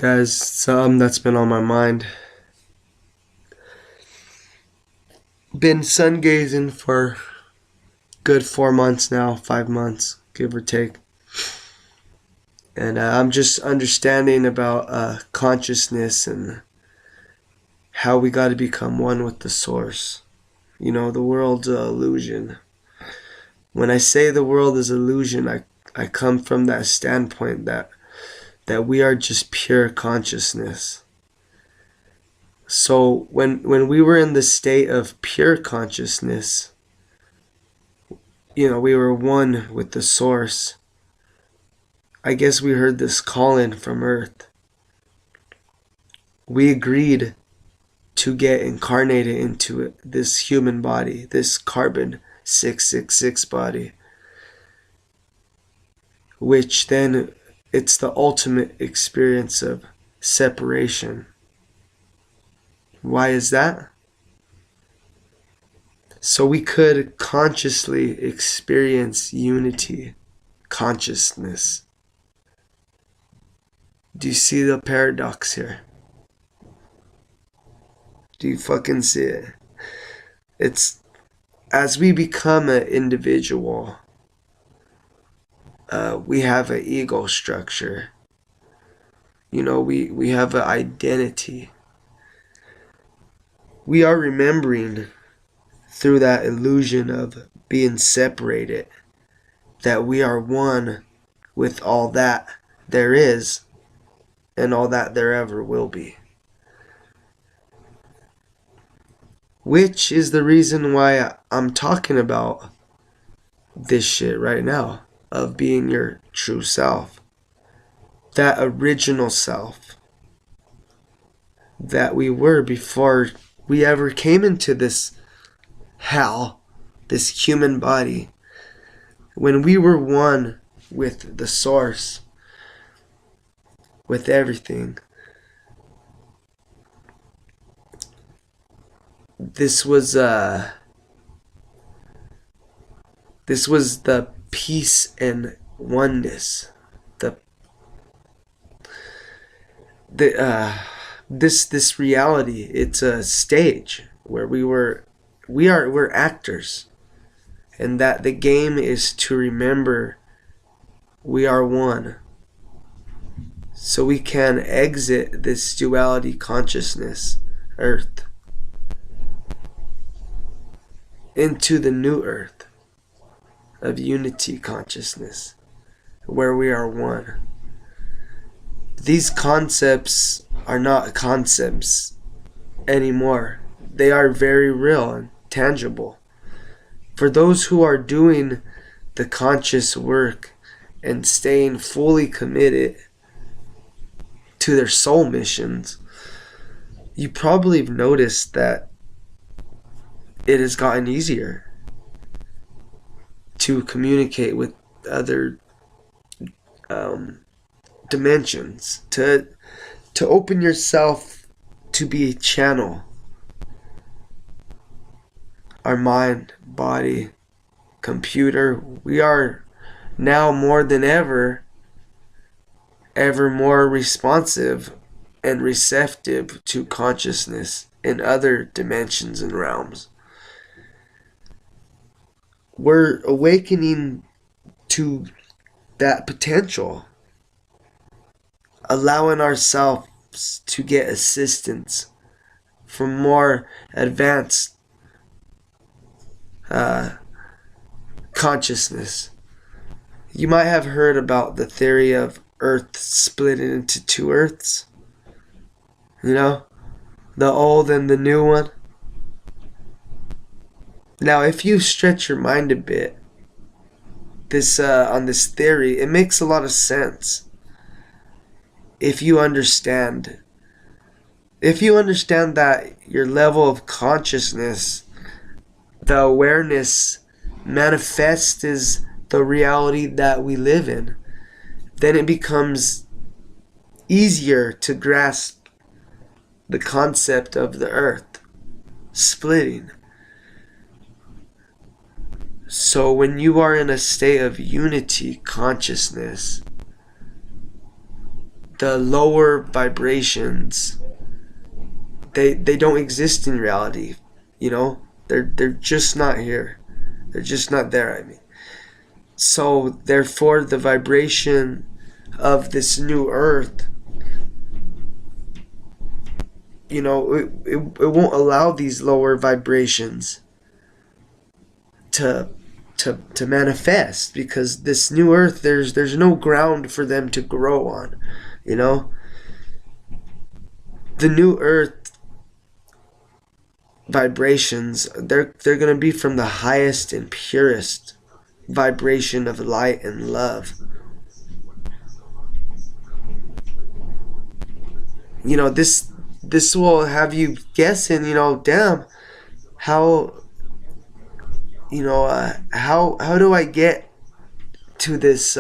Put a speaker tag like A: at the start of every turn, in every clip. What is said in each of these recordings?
A: Guys, something that's been on my mind. Been sun gazing for good 4 months now, 5 months, give or take. And I'm just understanding about consciousness and how we got to become one with the source. You know, the world's an illusion. When I say the world is illusion, I come from that standpoint that we are just pure consciousness. So when we were in the state of pure consciousness, you know, we were one with the source. I guess we heard this calling from Earth. We agreed to get incarnated into this human body, this carbon 666 body, which then it's the ultimate experience of separation. Why is that? So we could consciously experience unity, consciousness. Do you see the paradox here? Do you fucking see it? It's as we become an individual, we have an ego structure. You know, we have an identity. We are remembering through that illusion of being separated that we are one with all that there is and all that there ever will be. Which is the reason why I'm talking about this shit right now, of being your true self. That original self that we were before we ever came into this hell, this human body. When we were one with the source, with everything. This was the peace and oneness. This reality. It's a stage where we're actors, and that the game is to remember we are one, so we can exit this duality consciousness, Earth, into the new Earth of unity consciousness, where we are one. These concepts are not concepts anymore. They are very real and tangible. For those who are doing the conscious work and staying fully committed to their soul missions, you probably have noticed that it has gotten easier to communicate with other dimensions, to open yourself to be a channel. Our mind, body, computer, we are now more than ever more responsive and receptive to consciousness in other dimensions and realms. We're awakening to that potential, allowing ourselves to get assistance from more advanced consciousness. You might have heard about the theory of Earth split into two Earths. You know, the old and the new one. Now, if you stretch your mind a bit, on this theory, it makes a lot of sense. If you understand that your level of consciousness, the awareness, manifests as the reality that we live in, then it becomes easier to grasp the concept of the Earth splitting. So when you are in a state of unity consciousness, the lower vibrations, they don't exist in reality. You know, they're just not here. They're just not there, I mean. So therefore the vibration of this new earth, you know, it won't allow these lower vibrations to manifest, because this new earth, there's no ground for them to grow on, you know. The new earth vibrations, they're going to be from the highest and purest vibration of light and love. You know, this will have you guessing, you know, damn, how, you know, how do I get to this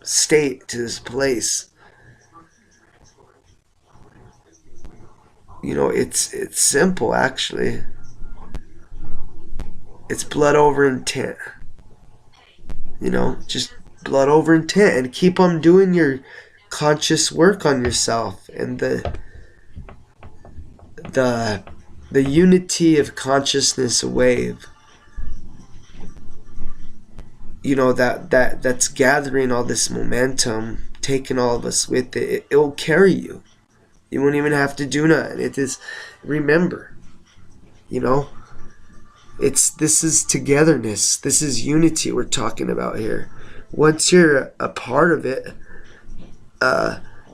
A: state, to this place? You know, it's simple, actually. It's blood over intent. You know, just blood over intent, and keep on doing your conscious work on yourself, and the unity of consciousness wave, you know, that's gathering all this momentum, taking all of us with it. It will carry you. You won't even have to do nothing. It is, remember, you know, this is togetherness. This is unity we're talking about here. Once you're a part of it,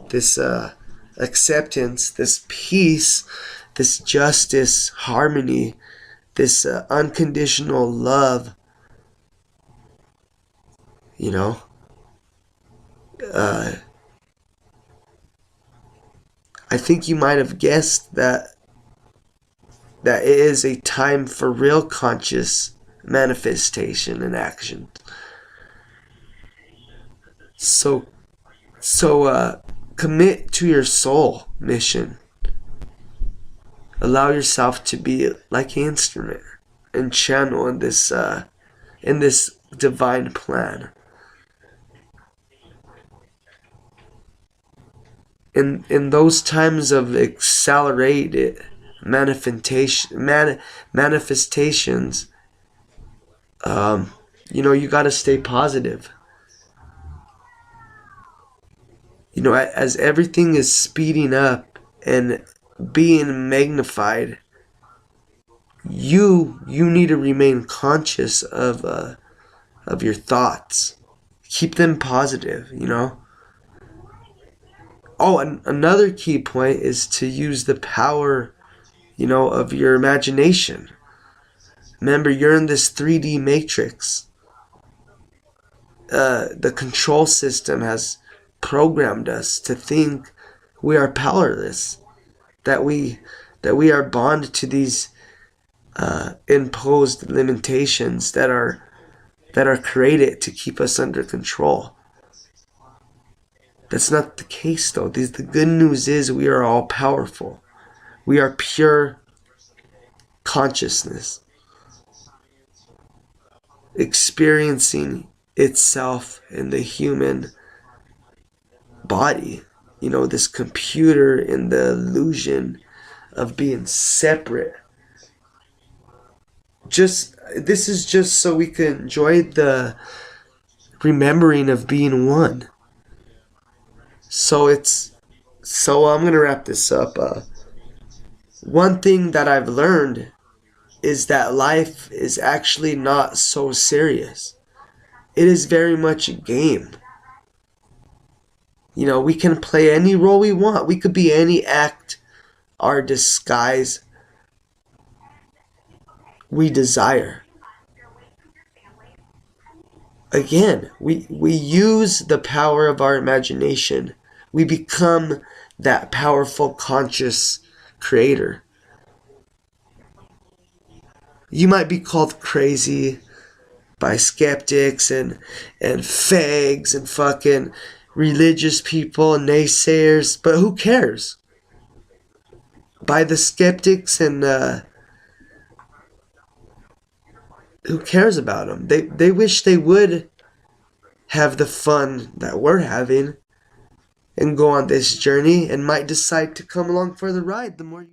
A: this acceptance, this peace, this justice, harmony, this unconditional love, you know, I think you might have guessed that it is a time for real conscious manifestation and action. So commit to your soul mission. Allow yourself to be like an instrument and channel in this divine plan. In those times of accelerated manifestations, you know, you got to stay positive. You know, as everything is speeding up and being magnified, you need to remain conscious of your thoughts. Keep them positive, you know. Oh, and another key point is to use the power, you know, of your imagination. Remember, you're in this 3D matrix. The control system has programmed us to think we are powerless, that we are bound to these imposed limitations that are created to keep us under control. That's not the case, though. The good news is we are all powerful. We are pure consciousness, experiencing itself in the human body. You know, this computer in the illusion of being separate. This is just so we can enjoy the remembering of being one. So I'm going to wrap this up. One thing that I've learned is that life is actually not so serious. It is very much a game. You know, we can play any role we want. We could be any act or disguise we desire. Again, we use the power of our imagination. We become that powerful conscious creator. You might be called crazy by skeptics and fags and fucking religious people and naysayers, but who cares? By the skeptics and who cares about them? They wish they would have the fun that we're having and go on this journey and might decide to come along for the ride the more you